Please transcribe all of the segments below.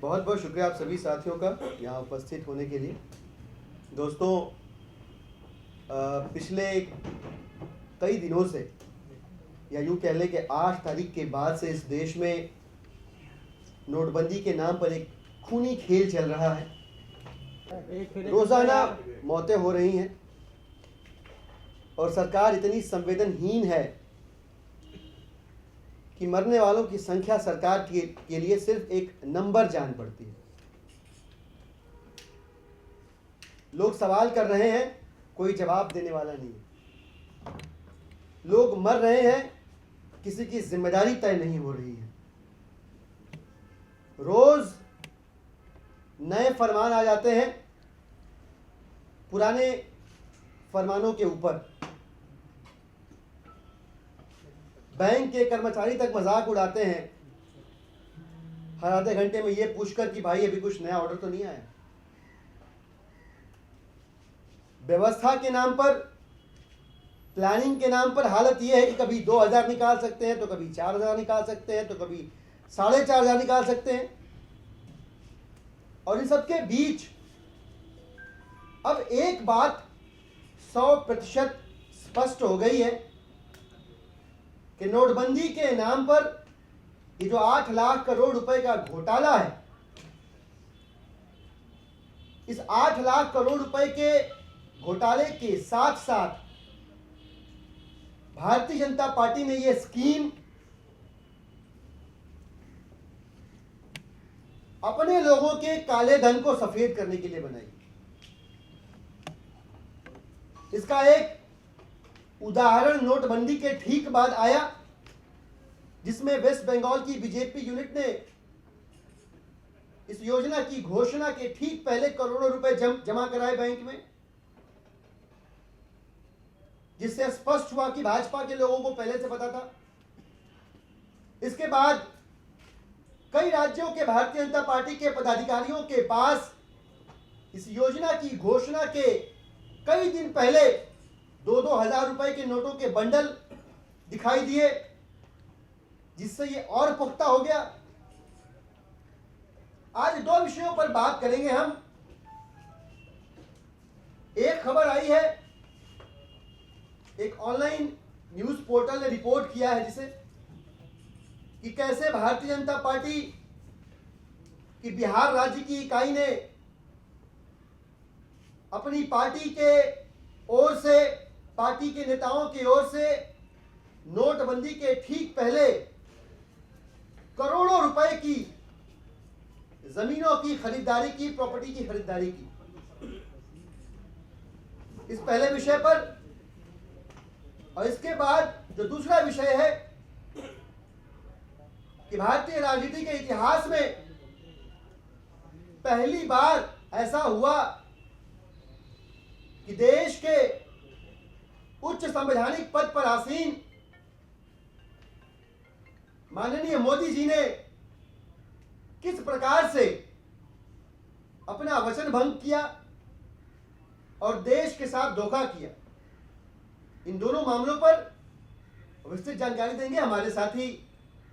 बहुत बहुत शुक्रिया आप सभी साथियों का यहाँ उपस्थित होने के लिए। दोस्तों, पिछले कई दिनों से या यूँ कह लें कि 8 तारीख के बाद से इस देश में नोटबंदी के नाम पर एक खूनी खेल चल रहा है। रोज़ाना मौतें हो रही हैं और सरकार इतनी संवेदनहीन है कि मरने वालों की संख्या सरकार के लिए सिर्फ एक नंबर जान पड़ती है। लोग सवाल कर रहे हैं, कोई जवाब देने वाला नहीं है। लोग मर रहे हैं, किसी की जिम्मेदारी तय नहीं हो रही है। रोज नए फरमान आ जाते हैं पुराने फरमानों के ऊपर। बैंक के कर्मचारी तक मजाक उड़ाते हैं हर आधे घंटे में ये पूछकर कि भाई अभी कुछ नया ऑर्डर तो नहीं आया। व्यवस्था के नाम पर, प्लानिंग के नाम पर हालत यह है कि कभी 2000 निकाल सकते हैं तो कभी 4000 निकाल सकते हैं तो कभी 4500 निकाल सकते हैं। और इन सबके बीच अब एक बात 100% स्पष्ट हो गई है कि नोटबंदी के नाम पर ये जो 8 लाख करोड़ रुपए का घोटाला है, इस 8 लाख करोड़ रुपए के घोटाले के साथ साथ भारतीय जनता पार्टी ने यह स्कीम अपने लोगों के काले धन को सफेद करने के लिए बनाई। इसका एक उदाहरण नोटबंदी के ठीक बाद आया, जिसमें वेस्ट बंगाल की बीजेपी यूनिट ने इस योजना की घोषणा के ठीक पहले करोड़ों रुपए जमा कराए बैंक में, जिससे स्पष्ट हुआ कि भाजपा के लोगों को पहले से पता था। इसके बाद कई राज्यों के भारतीय जनता पार्टी के पदाधिकारियों के पास इस योजना की घोषणा के कई दिन पहले 2-2 हजार रुपए के नोटों के बंडल दिखाई दिए, जिससे ये और पुख्ता हो गया। आज 2 विषयों पर बात करेंगे हम। एक खबर आई है, एक ऑनलाइन न्यूज पोर्टल ने रिपोर्ट किया है जिसे कि कैसे भारतीय जनता पार्टी की बिहार राज्य की इकाई ने अपनी पार्टी के ओर से, पार्टी के नेताओं की ओर से नोटबंदी के ठीक पहले करोड़ों रुपए की जमीनों की खरीदारी की, प्रॉपर्टी की खरीदारी की। इस पहले विषय पर, और इसके बाद जो दूसरा विषय है कि भारतीय राजनीति के इतिहास में पहली बार ऐसा हुआ कि देश के उच्च संवैधानिक पद पर आसीन माननीय मोदी जी ने किस प्रकार से अपना वचन भंग किया और देश के साथ धोखा किया। इन दोनों मामलों पर विस्तृत जानकारी देंगे हमारे साथी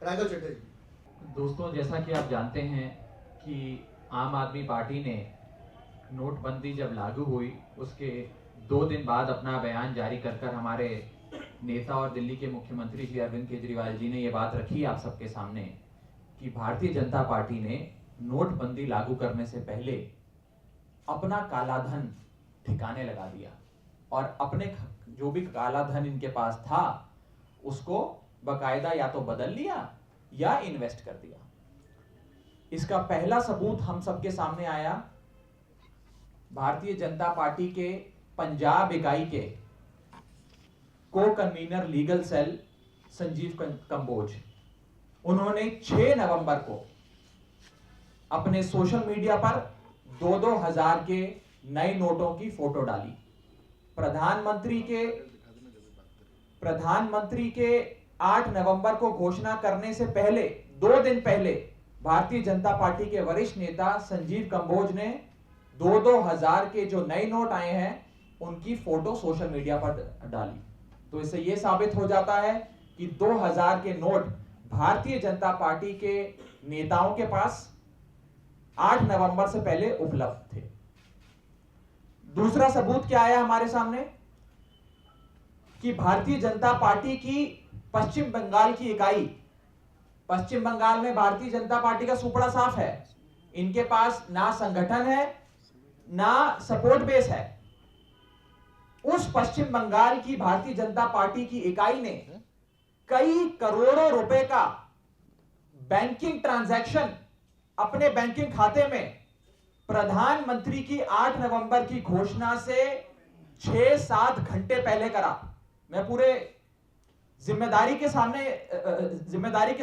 राघव चटर्जी। दोस्तों, जैसा कि आप जानते हैं कि आम आदमी पार्टी ने नोटबंदी जब लागू हुई उसके 2 दिन बाद अपना बयान जारी कर हमारे नेता और दिल्ली के मुख्यमंत्री श्री अरविंद केजरीवाल जी ने ये बात रखी आप सबके सामने कि भारतीय जनता पार्टी ने नोटबंदी लागू करने से पहले अपना काला धन ठिकाने लगा दिया और अपने जो भी काला धन इनके पास था उसको बकायदा या तो बदल लिया या इन्वेस्ट कर दिया। इसका पहला सबूत हम सबके सामने आया भारतीय जनता पार्टी के पंजाब इकाई के को convener legal cell Sanjeev Kamboj. उन्होंने 6 नवंबर को अपने सोशल मीडिया पर 2-2 हजार के नए नोटों की फोटो डाली। प्रधानमंत्री के 8 नवंबर को घोषणा करने से पहले 2 दिन पहले भारतीय जनता पार्टी के वरिष्ठ नेता संजीव कंबोज ने 2-2 हजार के जो नए नोट आए हैं उनकी फोटो सोशल मीडिया पर डाली। तो इससे यह साबित हो जाता है कि 2000 के नोट भारतीय जनता पार्टी के नेताओं के पास 8 नवंबर से पहले उपलब्ध थे। दूसरा सबूत क्या आया हमारे सामने कि भारतीय जनता पार्टी की पश्चिम बंगाल की इकाई, पश्चिम बंगाल में भारतीय जनता पार्टी का सुपड़ा साफ है, इनके पास ना संगठन है ना सपोर्ट बेस है। उस पश्चिम बंगाल की भारतीय जनता पार्टी की इकाई ने कई करोड़ों रुपए का बैंकिंग ट्रांजैक्शन अपने बैंकिंग खाते में प्रधानमंत्री की 8 नवंबर की घोषणा से 6-7 घंटे पहले करा। मैं पूरे जिम्मेदारी के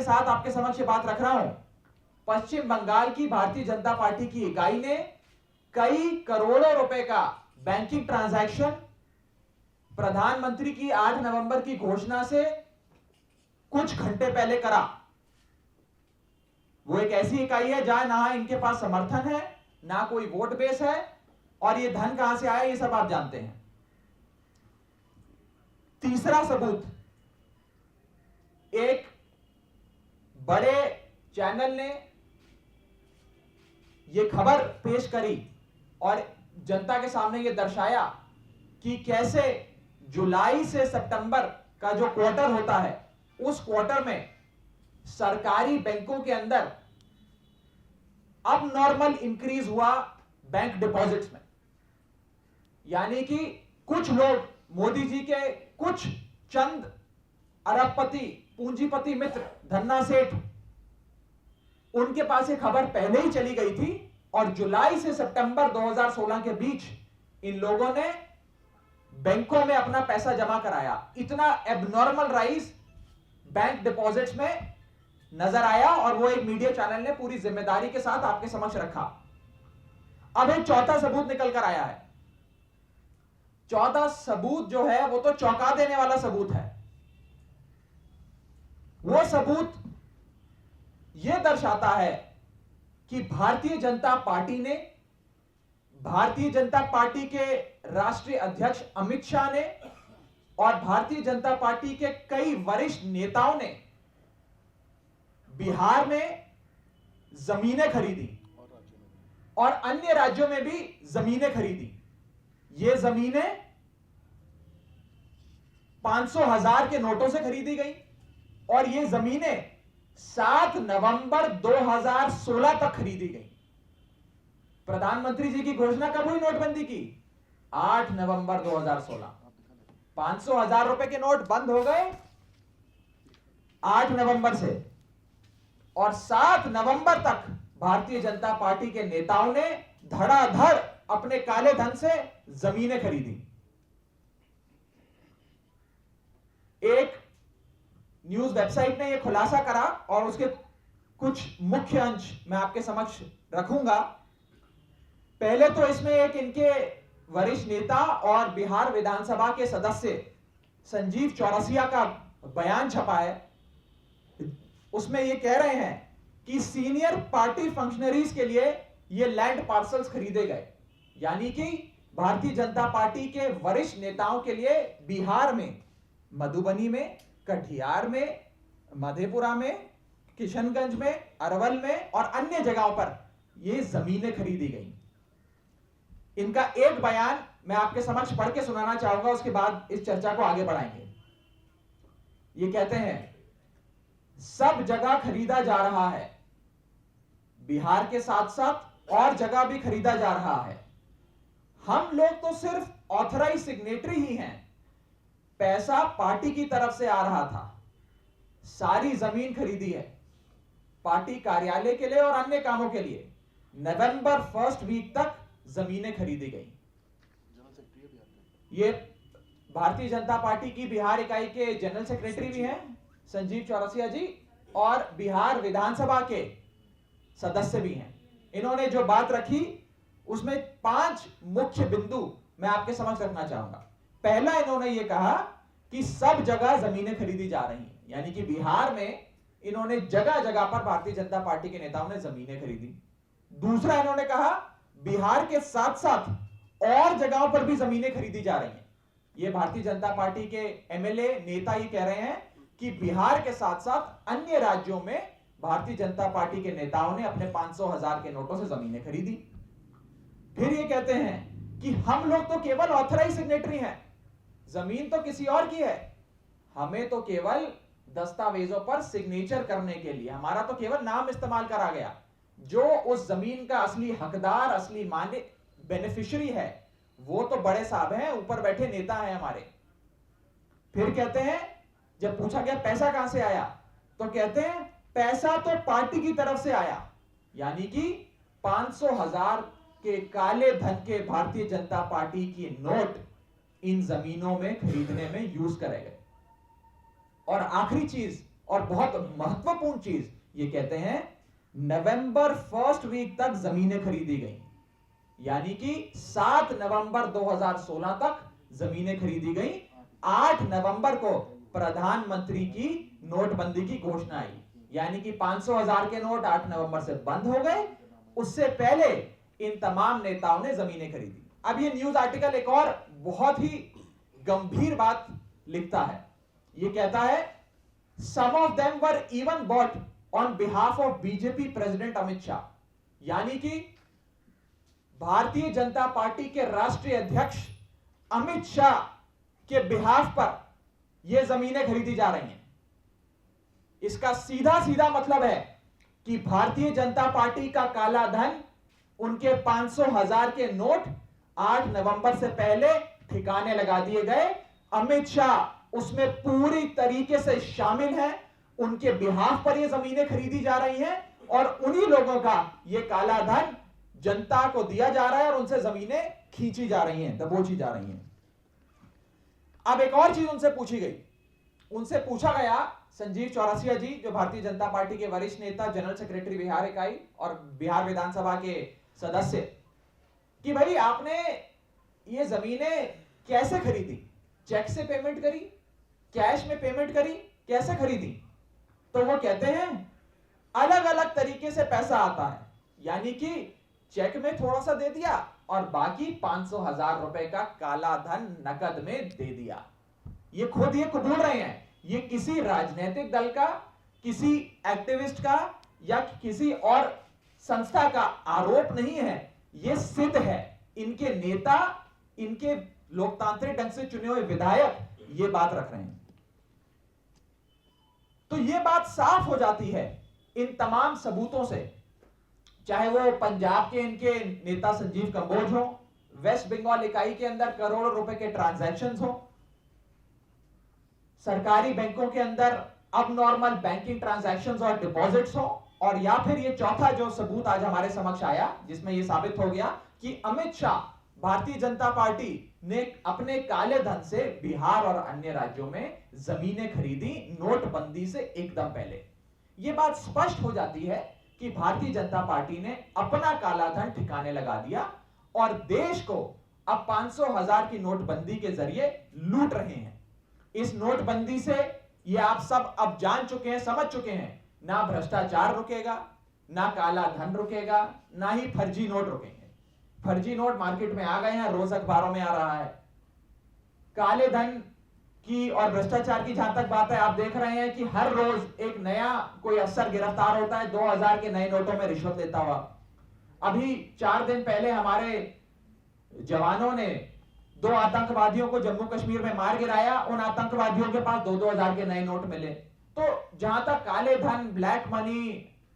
साथ आपके समक्ष बात रख रहा हूं। पश्चिम बंगाल की भारतीय जनता पार्टी की इकाई ने कई करोड़ों रुपए का बैंकिंग ट्रांजैक्शन प्रधानमंत्री की 8 नवंबर की घोषणा से कुछ घंटे पहले करा। वो एक ऐसी इकाई है जहां ना इनके पास समर्थन है ना कोई वोट बेस है, और ये धन कहां से आया ये सब आप जानते हैं। तीसरा सबूत, एक बड़े चैनल ने ये खबर पेश करी और जनता के सामने ये दर्शाया कि कैसे जुलाई से सितंबर का जो क्वार्टर होता है, उस क्वार्टर में सरकारी बैंकों के अंदर अब नॉर्मल इंक्रीज हुआ बैंक डिपॉजिट्स में। यानी कि कुछ लोग, मोदी जी के कुछ चंद अरबपति, पूंजीपति मित्र, धन्ना सेठ, उनके पास ये खबर पहले ही चली गई थी और जुलाई से सितंबर 2016 के बीच इन लोगों ने बैंकों में अपना पैसा जमा कराया। इतना एबनॉर्मल राइज बैंक डिपॉजिट्स में नजर आया और वो एक मीडिया चैनल ने पूरी जिम्मेदारी के साथ आपके समक्ष रखा। अब एक चौथा सबूत निकल कर आया है। चौथा सबूत जो है वो तो चौंका देने वाला सबूत है। वो सबूत यह दर्शाता है कि भारतीय जनता पार्टी ने, भारतीय जनता पार्टी के राष्ट्रीय अध्यक्ष अमित शाह ने और भारतीय जनता पार्टी के कई वरिष्ठ नेताओं ने बिहार में जमीनें खरीदी और अन्य राज्यों में भी जमीनें खरीदी। ये जमीनें 500,000 के नोटों से खरीदी गई और ये जमीनें 7 नवंबर 2016 तक खरीदी गई। प्रधानमंत्री जी की घोषणा कब हुई नोटबंदी की? 8 नवंबर 2016। 500,000 रुपए के नोट बंद हो गए 8 नवंबर से, और 7 नवंबर तक भारतीय जनता पार्टी के नेताओं ने धड़ाधड़ अपने काले धन से जमीनें खरीदी। एक न्यूज वेबसाइट ने यह खुलासा करा और उसके कुछ मुख्य अंश मैं आपके समक्ष रखूंगा। पहले तो इसमें एक इनके वरिष्ठ नेता और बिहार विधानसभा के सदस्य संजीव चौरसिया का बयान छपा है। उसमें ये कह रहे हैं कि सीनियर पार्टी फंक्शनरीज के लिए ये लैंड पार्सल्स खरीदे गए। यानी कि भारतीय जनता पार्टी के वरिष्ठ नेताओं के लिए बिहार में, मधुबनी में, कटिहार में, मधेपुरा में, किशनगंज में, अरवल में और अन्य जगहों पर ये जमीनें खरीदी गई। इनका एक बयान मैं आपके समक्ष पढ़ के सुनाना चाहूंगा, उसके बाद इस चर्चा को आगे बढ़ाएंगे। ये कहते हैं, सब जगह खरीदा जा रहा है, बिहार के साथ साथ और जगह भी खरीदा जा रहा है। हम लोग तो सिर्फ ऑथराइज सिग्नेटरी ही हैं, पैसा पार्टी की तरफ से आ रहा था। सारी जमीन खरीदी है पार्टी कार्यालय के लिए और अन्य कामों के लिए। नवंबर 1 वीक तक जमीनें खरीदी गई। ये भारतीय जनता पार्टी की बिहार इकाई के जनरल सेक्रेटरी भी हैं संजीव चौरसिया जी, और बिहार विधानसभा के सदस्य भी हैं। इन्होंने जो बात रखी उसमें 5 मुख्य बिंदु मैं आपके समक्ष रखना चाहूंगा। पहला, इन्होंने ये कहा कि सब जगह जमीनें खरीदी जा रही हैं, यानी कि बिहार में इन्होंने जगह जगह पर भारतीय जनता पार्टी के नेताओं ने जमीनें खरीदी। दूसरा, इन्होंने कहा बिहार के साथ साथ और जगहों पर भी जमीनें खरीदी जा रही हैं। ये भारतीय जनता पार्टी के एमएलए नेता ही कह रहे हैं कि बिहार के साथ साथ अन्य राज्यों में भारतीय जनता पार्टी के नेताओं ने अपने 500,000 के नोटों से जमीनें खरीदी। फिर ये कहते हैं कि हम लोग तो केवल ऑथराइज सिग्नेटरी हैं, जमीन तो किसी और की है, हमें तो केवल दस्तावेजों पर सिग्नेचर करने के लिए हमारा तो केवल नाम इस्तेमाल करा गया। जो उस जमीन का असली हकदार, असली मालिक, बेनिफिशियरी है, वो तो बड़े साहब हैं, ऊपर बैठे नेता हैं हमारे। फिर कहते हैं, जब पूछा गया पैसा कहां से आया, तो कहते हैं पैसा तो पार्टी की तरफ से आया, यानी कि 500,000 के काले धन के भारतीय जनता पार्टी के नोट इन जमीनों में खरीदने में यूज करे गए। और आखिरी चीज और बहुत महत्वपूर्ण चीज, ये कहते हैं नवंबर 1 वीक तक जमीनें खरीदी गई, यानी कि 7 नवंबर 2016 तक जमीनें खरीदी गई। 8 नवंबर को प्रधानमंत्री की नोटबंदी की घोषणा आई, यानी कि 500,000 के नोट 8 नवंबर से बंद हो गए। उससे पहले इन तमाम नेताओं ने जमीनें खरीदी। अब ये न्यूज आर्टिकल एक और बहुत ही गंभीर बात लिखता है। ये कहता है some of them were even bot on behalf of BJP president Amit Shah, यानी कि भारतीय जनता पार्टी के राष्ट्रीय अध्यक्ष अमित शाह के बिहाफ पर यह जमीनें खरीदी जा रही हैं। इसका सीधा सीधा मतलब है कि भारतीय जनता पार्टी का काला धन, उनके 500,000 के नोट 8 नवंबर से पहले ठिकाने लगा दिए गए। अमित शाह उसमें पूरी तरीके से शामिल हैं, उनके बिहाफ पर ये जमीनें खरीदी जा रही हैं और उन्हीं लोगों का ये काला धन जनता को दिया जा रहा है और उनसे जमीनें खींची जा रही हैं, दबोची जा रही हैं। अब एक और चीज उनसे पूछी गई, उनसे पूछा गया, संजीव चौरसिया जी जो भारतीय जनता पार्टी के वरिष्ठ नेता, जनरल सेक्रेटरी बिहार इकाई और बिहार विधानसभा के सदस्य, कि भाई आपने ये जमीनें कैसे खरीदी, चेक से पेमेंट करी, कैश में पेमेंट करी, कैसे खरीदी? तो वो कहते हैं अलग अलग तरीके से पैसा आता है, यानी कि चेक में थोड़ा सा दे दिया और बाकी 500,000 रुपए का काला धन नकद में दे दिया। ये खुद ये कबूल रहे हैं, ये किसी राजनीतिक दल का, किसी एक्टिविस्ट का या किसी और संस्था का आरोप नहीं है, ये सिद्ध है। इनके नेता, इनके लोकतांत्रिक ढंग से चुने हुए विधायक ये बात रख रहे हैं। तो ये बात साफ हो जाती है इन तमाम सबूतों से, चाहे वो पंजाब के इनके नेता संजीव कंबोज हो, वेस्ट बंगाल इकाई के अंदर करोड़ों रुपए के ट्रांजैक्शंस हो, सरकारी बैंकों के अंदर अब नॉर्मल बैंकिंग ट्रांजैक्शंस और डिपॉजिट्स हो, और या फिर ये चौथा जो सबूत आज हमारे समक्ष आया जिसमें ये साबित हो गया कि अमित शाह, भारतीय जनता पार्टी ने अपने काले धन से बिहार और अन्य राज्यों में जमीनें खरीदी नोटबंदी से एकदम पहले। यह बात स्पष्ट हो जाती है कि भारतीय जनता पार्टी ने अपना काला धन ठिकाने लगा दिया और देश को अब 500,000 की नोटबंदी के जरिए लूट रहे हैं। इस नोटबंदी से ये आप सब अब जान चुके हैं, समझ चुके हैं, ना भ्रष्टाचार रुकेगा, ना काला धन रुकेगा, ना ही फर्जी नोट रुकेंगे। फर्जी नोट मार्केट में आ गए हैं, रोज अखबारों में आ रहा है। काले धन की और भ्रष्टाचार की जहां तक बात है, आप देख रहे हैं कि हर रोज एक नया कोई अफसर गिरफ्तार होता है 2000 के नए नोटों में रिश्वत लेता हुआ। अभी 4 दिन पहले हमारे जवानों ने 2 आतंकवादियों को जम्मू कश्मीर में मार गिराया, उन आतंकवादियों के पास 2-2 हजार के नए नोट मिले। तो जहां तक काले धन, ब्लैक मनी,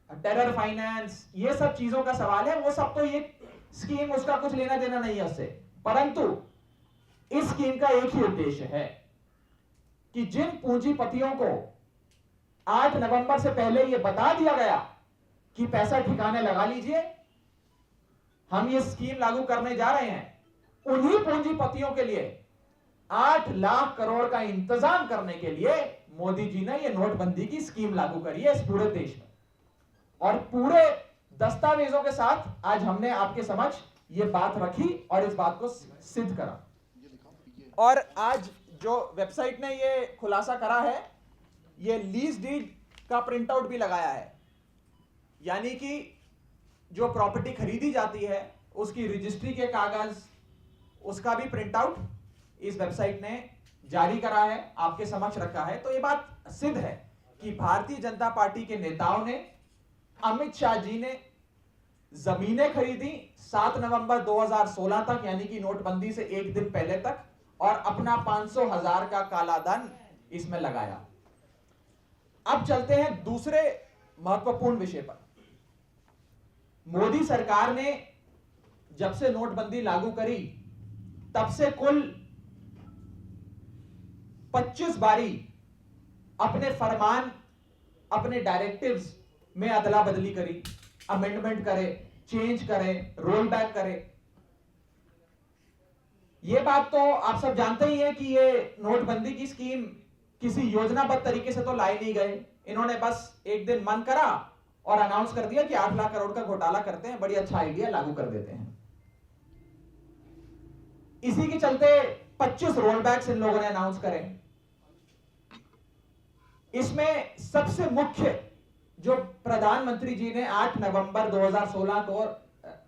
टेरर फाइनेंस, ये सब चीजों का सवाल है, वो सब तो ये स्कीम, उसका कुछ लेना देना नहीं है उससे, परंतु इस स्कीम का एक ही उद्देश्य है कि जिन पूंजीपतियों को 8 नवंबर से पहले यह बता दिया गया कि पैसा ठिकाने लगा लीजिए, हम ये स्कीम लागू करने जा रहे हैं, उन्हीं पूंजीपतियों के लिए 8 लाख करोड़ का इंतजाम करने के लिए मोदी जी ने यह नोटबंदी की स्कीम लागू करी है इस पूरे देश में। और पूरे दस्तावेजों के साथ आज हमने आपके समक्ष ये बात रखी और इस बात को सिद्ध करा। और आज जो वेबसाइट ने ये खुलासा करा है, ये लीज डीड का प्रिंट आउट भी लगाया है, यानी कि जो प्रॉपर्टी खरीदी जाती है उसकी रजिस्ट्री के कागज, उसका भी प्रिंट आउट इस वेबसाइट ने जारी करा है, आपके समक्ष रखा है। तो ये बात सिद्ध है कि भारतीय जनता पार्टी के नेताओं ने अमित शाह जी ने जमीनें खरीदी 7 नवंबर 2016 तक, यानी कि नोटबंदी से एक दिन पहले तक, और अपना 500,000 का काला धन इसमें लगाया। अब चलते हैं दूसरे महत्वपूर्ण विषय पर। मोदी सरकार ने जब से नोटबंदी लागू करी तब से कुल 25 बारी अपने फरमान, अपने डायरेक्टिव्स में अदला बदली करी, अमेंडमेंट करे, चेंज करे, रोल बैक करे। यह बात तो आप सब जानते ही हैं कि ये नोटबंदी की स्कीम किसी योजनाबद्ध तरीके से तो लाए नहीं गए। इन्होंने बस एक दिन मन करा और अनाउंस कर दिया कि 8 लाख करोड़ का घोटाला करते हैं, बड़ी अच्छा आइडिया, लागू कर देते हैं। इसी के चलते 25 रोल बैक्स इन लोगों ने अनाउंस करे। इसमें सबसे मुख्य जो प्रधानमंत्री जी ने 8 नवंबर 2016 को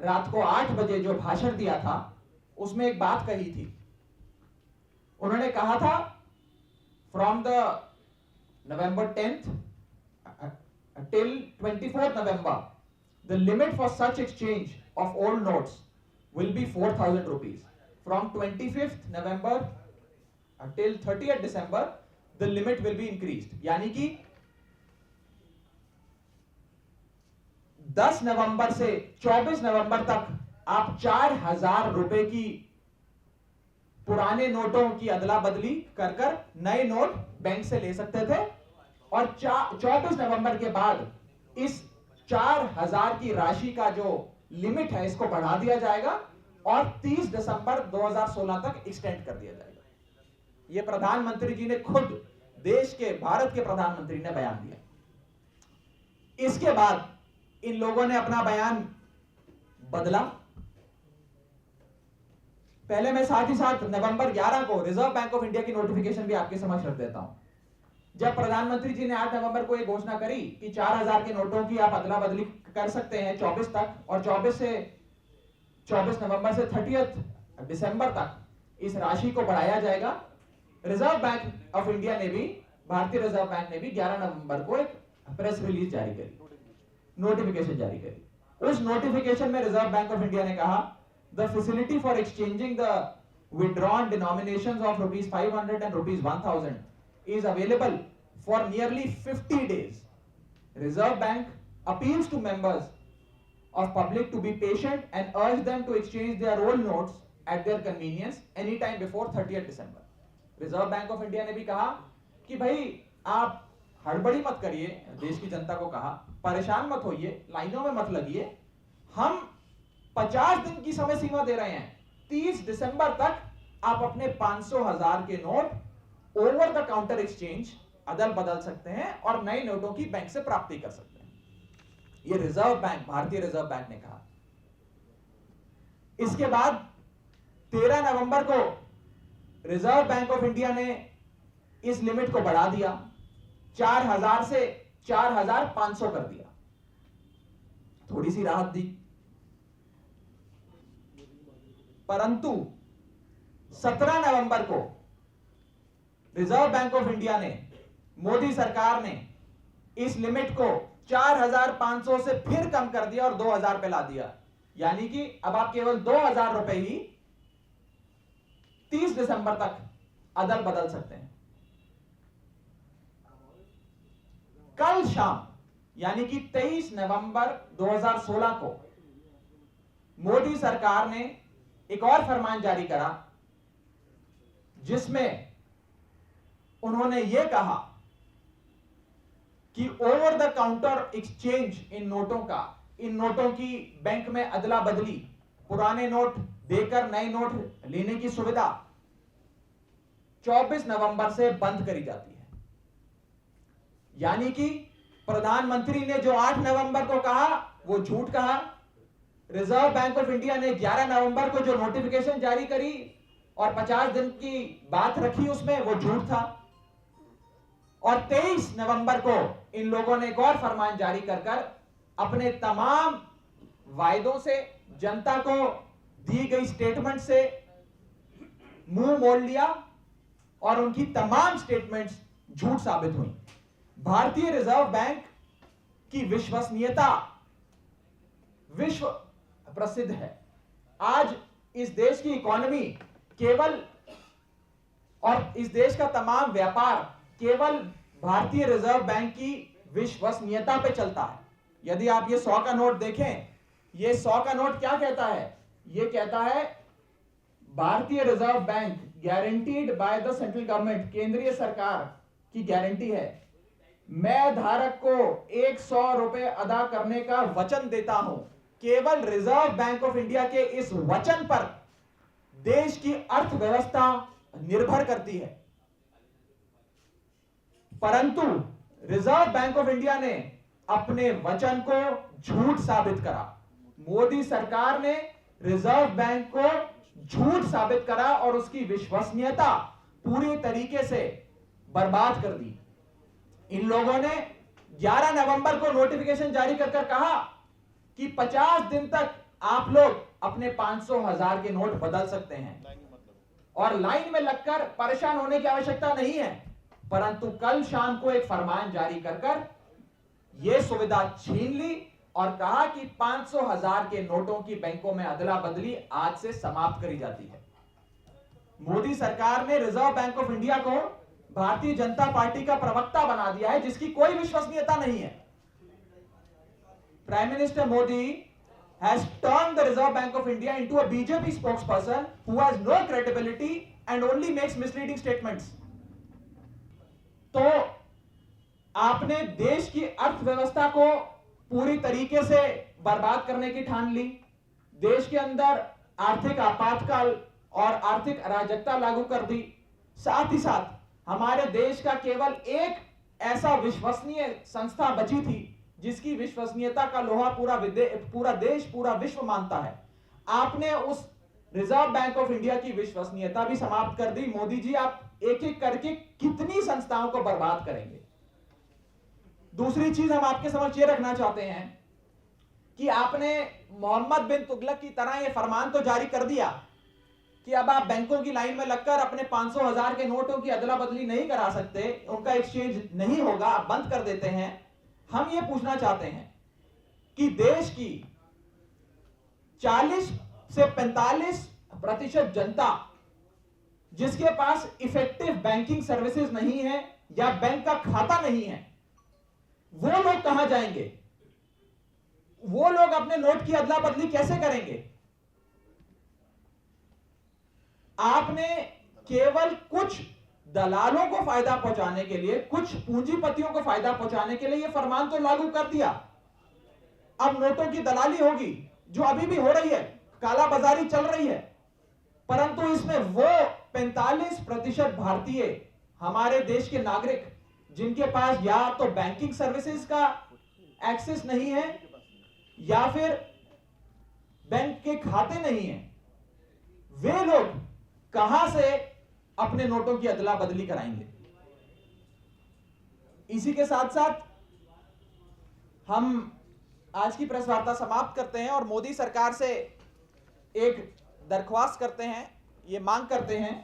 रात को 8 बजे जो भाषण दिया था, उसमें एक बात कही थी। उन्होंने कहा था, from the November 10th till 24th November, the limit for such exchange of old notes will be 4,000 rupees. From 25th November till 30th December, the limit will be increased. यानी कि 10 नवंबर से 24 नवंबर तक आप 4,000 रुपए की पुराने नोटों की अदला बदली कर कर नए नोट बैंक से ले सकते थे, और 24 नवंबर के बाद इस 4,000 की राशि का जो लिमिट है इसको बढ़ा दिया जाएगा और 30 दिसंबर 2016 तक एक्सटेंड कर दिया जाएगा। यह प्रधानमंत्री जी ने खुद, देश के, भारत के प्रधानमंत्री ने बयान दिया। इसके बाद इन लोगों ने अपना बयान बदला। पहले मैं साथ ही साथ नवंबर 11 को रिजर्व बैंक ऑफ इंडिया की नोटिफिकेशन भी आपके समक्ष रख देता हूं। जब प्रधानमंत्री जी ने 8 नवंबर को यह घोषणा करी कि 4,000 के नोटों की आप अदला बदली कर सकते हैं 24 तक, और 24 नवंबर से 30 दिसंबर तक इस राशि को बढ़ाया जाएगा, रिजर्व बैंक ऑफ इंडिया ने भी, भारतीय रिजर्व बैंक ने भी 11 नवंबर को एक प्रेस रिलीज जारी करी, नोटिफिकेशन जारी करी। उस नोटिफिकेशन में रिजर्व बैंक ऑफ इंडिया ने कहा, the facility for exchanging the withdrawn denominations of ₹500 and ₹1,000 is available for nearly 50 days. Reserve Bank appeals to members of public to be patient and urge them to exchange their old notes at their convenience anytime before 30th December. Reserve Bank of India ने भी कहा कि भाई आप हड़बड़ी मत करिए, देश की जनता को कहा, परेशान मत होइए, लाइनों में मत लगिए, हम 50 दिन की समय सीमा दे रहे हैं। 30 दिसंबर तक आप अपने 500,000 के note over the counter exchange अदल बदल सकते हैं और नए नोटों की बैंक से प्राप्ति कर सकते हैं। यह रिजर्व बैंक, भारतीय रिजर्व बैंक ने कहा। इसके बाद 13 नवंबर को रिजर्व बैंक ऑफ इंडिया ने इस लिमिट को बढ़ा दिया, 4,000 से 4,500 कर दिया, थोड़ी सी राहत दी। परंतु 17 नवंबर को रिजर्व बैंक ऑफ इंडिया ने, मोदी सरकार ने इस लिमिट को 4,500 से फिर कम कर दिया और 2,000 पे ला दिया, यानी कि अब आप केवल 2,000 रुपए ही 30 दिसंबर तक अदल बदल सकते हैं। कल शाम यानी कि 23 नवंबर 2016 को मोदी सरकार ने एक और फरमान जारी करा, जिसमें उन्होंने यह कहा कि ओवर द काउंटर एक्सचेंज इन नोटों की बैंक में अदला बदली, पुराने नोट देकर नए नोट लेने की सुविधा 24 नवंबर से बंद करी जाती है। यानी कि प्रधानमंत्री ने जो 8 नवंबर को कहा वो झूठ कहा, रिजर्व बैंक ऑफ इंडिया ने 11 नवंबर को जो नोटिफिकेशन जारी करी और 50 दिन की बात रखी उसमें, वो झूठ था। और 23 नवंबर को इन लोगों ने एक और फरमान जारी कर अपने तमाम वायदों से, जनता को दी गई स्टेटमेंट से मुंह मोड़ लिया और उनकी तमाम स्टेटमेंट्स झूठ साबित हुई। भारतीय रिजर्व बैंक की विश्वसनीयता विश्व प्रसिद्ध है। आज इस देश की इकोनॉमी केवल और इस देश का तमाम व्यापार केवल भारतीय रिजर्व बैंक की विश्वसनीयता पे चलता है। यदि आप ये 100 का नोट देखें, ये 100 का नोट क्या कहता है? ये कहता है भारतीय reserve bank guaranteed by the central government, केंद्रीय सरकार की गारंटी है, मैं धारक को 100 रुपए अदा करने का वचन देता हूं। केवल रिजर्व बैंक ऑफ इंडिया के इस वचन पर देश की अर्थव्यवस्था निर्भर करती है। परंतु रिजर्व बैंक ऑफ इंडिया ने अपने वचन को झूठ साबित करा। मोदी सरकार ने रिजर्व बैंक को झूठ साबित करा और उसकी विश्वसनीयता पूरी तरीके से बर्बाद कर दी। इन लोगों ने 11 नवंबर को नोटिफिकेशन जारी कर कहा कि 50 दिन तक आप लोग अपने 500, 1000 के नोट बदल सकते हैं और लाइन में लगकर परेशान होने की आवश्यकता नहीं है। परंतु कल शाम को एक फरमान जारी कर यह सुविधा छीन ली और कहा कि 500, 1000 के नोटों की बैंकों में अदला बदली आज से समाप्त करी जाती है। मोदी सरकार ने रिजर्व बैंक ऑफ इंडिया को भारतीय जनता पार्टी का प्रवक्ता बना दिया है, जिसकी कोई विश्वसनीयता नहीं है। Prime minister Modi has turned the Reserve Bank of India into a BJP spokesperson who has no credibility and only makes misleading statements. तो आपने देश की अर्थव्यवस्था को पूरी तरीके से बर्बाद करने की ठान ली। देश के अंदर आर्थिक आपातकाल और आर्थिक अराजकता लागू कर दी। साथ ही साथ हमारे देश का केवल एक ऐसा विश्वसनीय संस्था बची थी जिसकी विश्वसनीयता का लोहा पूरा देश, पूरा विश्व मानता है। आपने उस रिजर्व बैंक ऑफ इंडिया की विश्वसनीयता भी समाप्त कर दी। मोदी जी, आप एक एक करके कितनी संस्थाओं को बर्बाद करेंगे? दूसरी चीज हम आपके समक्ष ये रखना चाहते हैं कि आपने मोहम्मद बिन तुगलक की तरह ये फरमान तो जारी कर दिया कि अब आप बैंकों की लाइन में लगकर अपने 500, 1000 के नोटों की अदला बदली नहीं करा सकते, उनका एक्सचेंज नहीं होगा, आप बंद कर देते हैं। हम ये पूछना चाहते हैं कि देश की 40 से 45% जनता जिसके पास इफेक्टिव बैंकिंग सर्विसेज नहीं है या बैंक का खाता नहीं है, वो लोग कहां जाएंगे? वो लोग अपने नोट की अदला बदली कैसे करेंगे? आपने केवल कुछ दलालों को फायदा पहुंचाने के लिए, कुछ पूंजीपतियों को फायदा पहुंचाने के लिए यह फरमान तो लागू कर दिया। अब नोटों की दलाली होगी जो अभी भी हो रही है, काला बाजारी चल रही है, परंतु इसमें वो 45% भारतीय, हमारे देश के नागरिक जिनके पास या तो बैंकिंग सर्विसेज का एक्सेस नहीं है या फिर बैंक के खाते नहीं है, वे लोग कहां से अपने नोटों की अदला बदली कराएंगे? इसी के साथ साथ हम आज की प्रेस वार्ता समाप्त करते हैं और मोदी सरकार से एक दरख्वास्त करते हैं, ये मांग करते हैं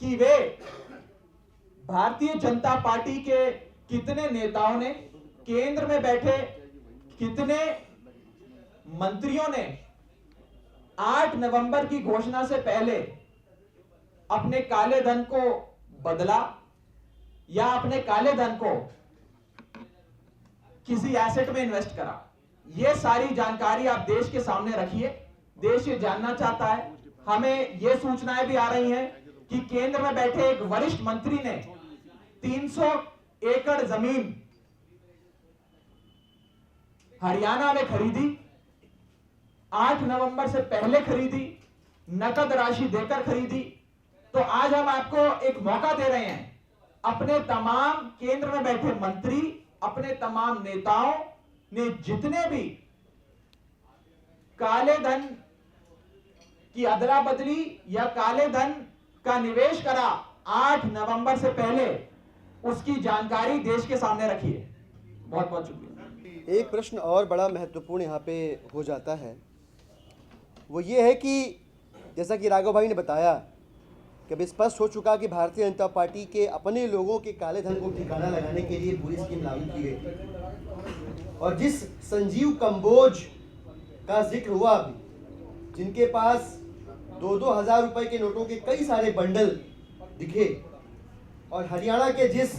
कि वे भारतीय जनता पार्टी के कितने नेताओं ने, केंद्र में बैठे कितने मंत्रियों ने 8 नवंबर की घोषणा से पहले अपने काले धन को बदला या अपने काले धन को किसी एसेट में इन्वेस्ट करा। यह सारी जानकारी आप देश के सामने रखिए। देश ये जानना चाहता है। हमें यह सूचनाएं भी आ रही हैं कि केंद्र में बैठे एक वरिष्ठ मंत्री ने 300 एकड़ जमीन हरियाणा में खरीदी, 8 नवंबर से पहले खरीदी, नकद राशि देकर खरीदी। तो आज हम आपको एक मौका दे रहे हैं, अपने तमाम केंद्र में बैठे मंत्री, अपने तमाम नेताओं ने जितने भी काले धन की अदला बदली या काले धन का निवेश करा 8 नवंबर से पहले, उसकी जानकारी देश के सामने रखिए। बहुत बहुत शुक्रिया। एक प्रश्न और बड़ा महत्वपूर्ण यहाँ पे हो जाता है, वो ये है कि जैसा कि राघव भाई ने बताया कि अब स्पष्ट हो चुका कि भारतीय जनता पार्टी के अपने लोगों के काले धन को ठिकाना लगाने के लिए पूरी स्कीम लागू की गई थी। और जिस संजीव कंबोज का जिक्र हुआ अभी, जिनके पास 2-2 हज़ार रुपए के नोटों के कई सारे बंडल दिखे, और हरियाणा के जिस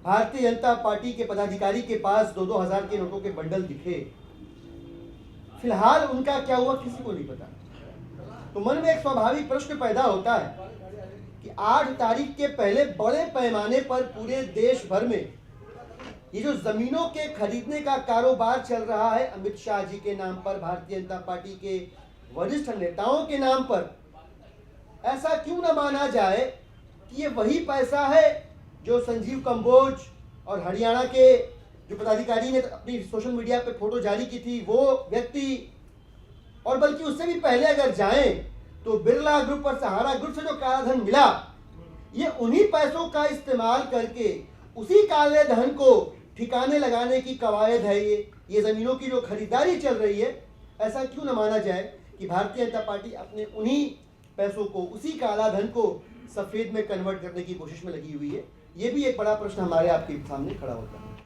भारतीय जनता पार्टी के पदाधिकारी के पास 2-2 हज़ार के नोटों के बंडल दिखे, फिलहाल उनका क्या हुआ किसी को नहीं पता। तो मन में एक स्वाभाविक प्रश्न पैदा होता है कि 8 तारीख के पहले बड़े पैमाने पर पूरे देश भर में ये जो जमीनों के खरीदने का कारोबार चल रहा है अमित शाह जी के नाम पर, भारतीय जनता पार्टी के वरिष्ठ नेताओं के नाम पर, ऐसा क्यों न माना जाए कि ये वही पैसा है जो संजीव कंबोज और हरियाणा के जो पदाधिकारी ने अपनी सोशल मीडिया पे फोटो जारी की थी वो व्यक्ति, और बल्कि उससे भी पहले अगर जाएं तो बिरला ग्रुप और सहारा ग्रुप से जो काला धन मिला, ये उन्हीं पैसों का इस्तेमाल करके उसी काले धन को ठिकाने लगाने की कवायद है। ये जमीनों की जो खरीदारी चल रही है, ऐसा क्यों न माना जाए कि भारतीय जनता पार्टी अपने उन्हीं पैसों को, उसी काला धन को सफेद में कन्वर्ट करने की कोशिश में लगी हुई है। ये भी एक बड़ा प्रश्न हमारे आपके सामने खड़ा होता है।